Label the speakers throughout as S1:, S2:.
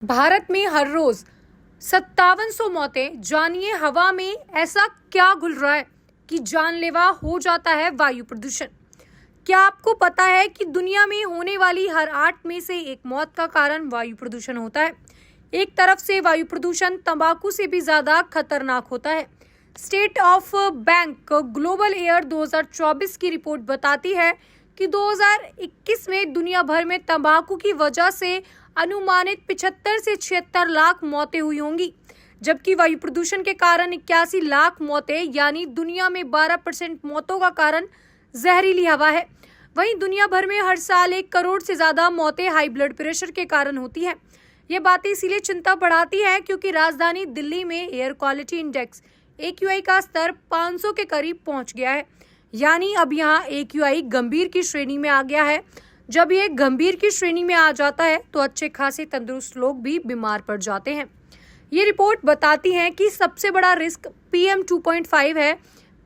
S1: भारत में हर रोज 5700 मौतें। जानिए हवा में ऐसा क्या घुल रहा है कि जानलेवा हो जाता है वायु प्रदूषण। क्या आपको पता है कि दुनिया में होने वाली हर 8 में से एक मौत का कारण वायु प्रदूषण होता है। एक तरफ से वायु प्रदूषण तंबाकू से भी ज्यादा खतरनाक होता है। State of bank global air 2024 की रिपोर्ट बताती है कि 2021 में दुनिया भर में तंबाकू की वजह से अनुमानित 75 से 76 लाख मौतें हुई होंगी, जबकि वायु प्रदूषण के कारण 81 लाख मौतें यानी दुनिया में 12% मौतों का कारण जहरीली हवा है। वहीं दुनिया भर में हर साल 1 करोड़ से ज्यादा मौतें हाई ब्लड प्रेशर के कारण होती है। ये बातें इसीलिए चिंता बढ़ाती है क्योंकि राजधानी दिल्ली में एयर क्वालिटी इंडेक्स AQI का स्तर 500 के करीब पहुंच गया है। यानी अब यहाँ AQI गंभीर की श्रेणी में आ गया है। जब ये गंभीर की श्रेणी में आ जाता है तो अच्छे खासे तंदुरुस्त लोग भी बीमार पड़ जाते हैं। ये रिपोर्ट बताती है कि सबसे बड़ा रिस्क PM 2.5 है।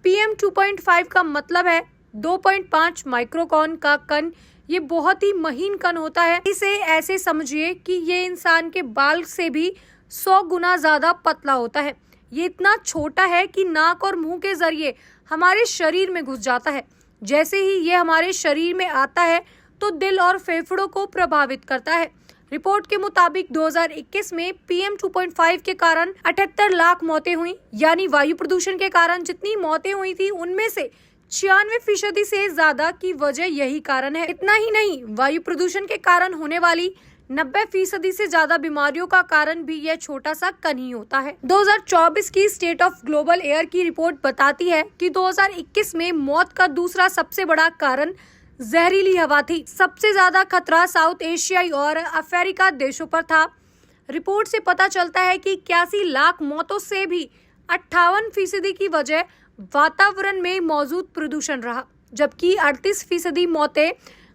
S1: PM 2.5 का मतलब है 2.5 माइक्रोकॉन का कण। ये बहुत ही महीन कण होता है। इसे ऐसे समझिए कि ये इंसान के बाल से भी 100 गुना ज्यादा पतला होता है। ये इतना छोटा है कि नाक और मुंह के जरिए हमारे शरीर में घुस जाता है। जैसे ही ये हमारे शरीर में आता है तो दिल और फेफड़ों को प्रभावित करता है। रिपोर्ट के मुताबिक 2021 में PM 2.5 के कारण 78 लाख मौतें हुई। यानी वायु प्रदूषण के कारण जितनी मौतें हुई थी उनमें से 96% से ज्यादा की वजह यही कारण है। इतना ही नहीं, वायु प्रदूषण के कारण होने वाली 90% से ज्यादा बीमारियों का कारण भी यह छोटा सा कण ही होता है। 2024 की स्टेट ऑफ ग्लोबल एयर की रिपोर्ट बताती है कि 2021 में मौत का दूसरा सबसे बड़ा कारण जहरीली हवा थी। सबसे ज्यादा खतरा साउथ एशियाई और अफ्रीका देशों पर था। रिपोर्ट से पता चलता है कि 81 लाख मौतों से भी 58% की वजह वातावरण में मौजूद प्रदूषण रहा, जबकि 38% मौतें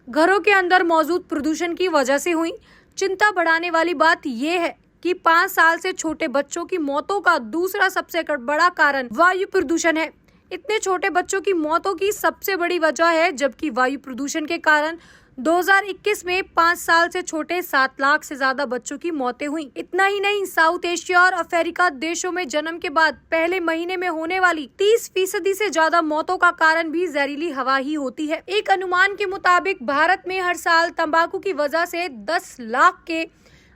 S1: घरों के अंदर मौजूद प्रदूषण की वजह से हुई। चिंता बढ़ाने वाली बात यह है कि 5 साल से छोटे बच्चों की मौतों का दूसरा सबसे बड़ा कारण वायु प्रदूषण है। इतने छोटे बच्चों की मौतों की सबसे बड़ी वजह है, जबकि वायु प्रदूषण के कारण 2021 में 5 साल से छोटे 7 लाख से ज्यादा बच्चों की मौतें हुई। इतना ही नहीं, साउथ एशिया और अफ्रीका देशों में जन्म के बाद पहले महीने में होने वाली 30% से ज्यादा मौतों का कारण भी जहरीली हवा ही होती है। एक अनुमान के मुताबिक भारत में हर साल तंबाकू की वजह से 10 लाख के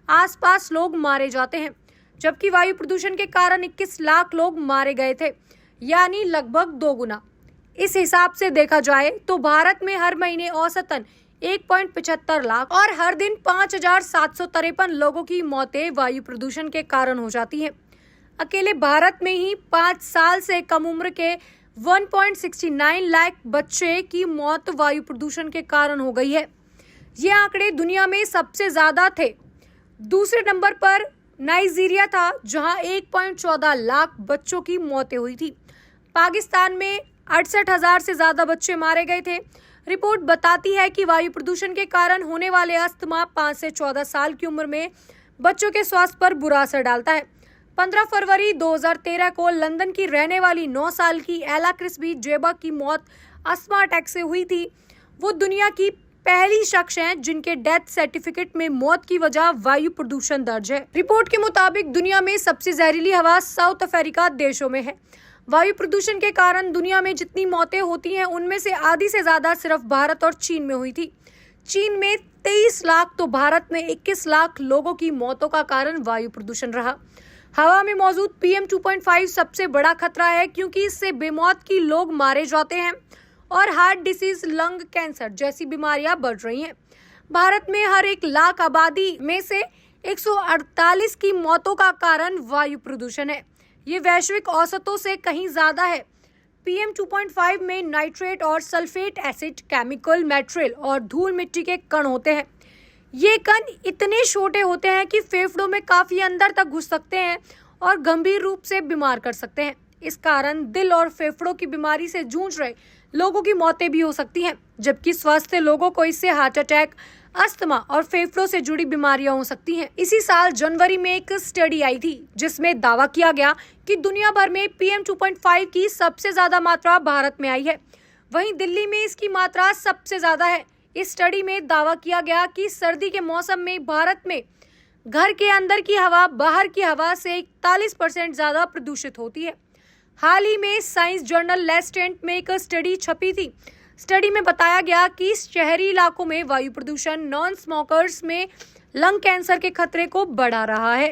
S1: आसपास लोग मारे जाते हैं, जबकि वायु प्रदूषण के कारण 21 लाख लोग मारे गए थे, यानी लगभग 2 गुना। इस हिसाब से देखा जाए तो भारत में हर महीने औसतन 1.75 लाख और हर दिन 5753 लोगों की मौतें वायु प्रदूषण के कारण हो जाती हैं। अकेले भारत में ही 5 साल से कम उम्र के 1.69 लाख बच्चे की मौत वायु प्रदूषण के कारण हो गई है। ये आंकड़े दुनिया में सबसे ज्यादा थे। दूसरे नंबर पर नाइजीरिया था, जहां 1.14 लाख बच्चों की मौतें हुई थी। पाकिस्तान में 68,000 से ज्यादा बच्चे मारे गए थे। रिपोर्ट बताती है कि वायु प्रदूषण के कारण होने वाले अस्थमा 5 से 14 साल की उम्र में बच्चों के स्वास्थ्य पर बुरा असर डालता है। 15 फरवरी 2013 को लंदन की रहने वाली 9 साल की एला क्रिस्बी जेबा की मौत अस्थमा अटैक से हुई थी। वो दुनिया की पहली शख्स हैं जिनके डेथ सर्टिफिकेट में मौत की वजह वायु प्रदूषण दर्ज है। रिपोर्ट के मुताबिक दुनिया में सबसे जहरीली हवा साउथ अफ्रीका देशों में है। वायु प्रदूषण के कारण दुनिया में जितनी मौतें होती हैं उनमें से आधी से ज्यादा सिर्फ भारत और चीन में हुई थी। चीन में 23 लाख तो भारत में 21 लाख लोगों की मौतों का कारण वायु प्रदूषण रहा। हवा में मौजूद PM 2.5 सबसे बड़ा खतरा है क्योंकि इससे बेमौत की लोग मारे जाते हैं और हार्ट डिसीज, लंग कैंसर जैसी बीमारियां बढ़ रही हैं। भारत में हर 1 लाख आबादी में से 148 की मौतों का कारण वायु प्रदूषण है। ये वैश्विक औसतों से कहीं ज्यादा है। PM 2.5 में नाइट्रेट और सल्फेट एसिड, केमिकल मैटेरियल और धूल मिट्टी के कण होते हैं। ये कण इतने छोटे होते हैं कि फेफड़ों में काफी अंदर तक घुस सकते हैं और गंभीर रूप से बीमार कर सकते हैं। इस कारण दिल और फेफड़ों की बीमारी से जूझ रहे लोगों की मौतें भी हो सकती हैं, जबकि स्वस्थ लोगों को इससे हार्ट अटैक, अस्थमा और फेफड़ों से जुड़ी बीमारियां हो सकती हैं। इसी साल जनवरी में एक स्टडी आई थी जिसमें दावा किया गया कि दुनिया भर में PM 2.5 की सबसे ज्यादा मात्रा भारत में आई है। वहीं दिल्ली में इसकी मात्रा सबसे ज्यादा है। इस स्टडी में दावा किया गया कि सर्दी के मौसम में भारत में घर के अंदर की हवा बाहर की हवा से 41% ज्यादा प्रदूषित होती है। हाल ही में साइंस जर्नल लेस्टेंट में एक स्टडी छपी थी। स्टडी में बताया गया कि शहरी इलाकों में वायु प्रदूषण नॉन स्मोकर्स में लंग कैंसर के खतरे को बढ़ा रहा है।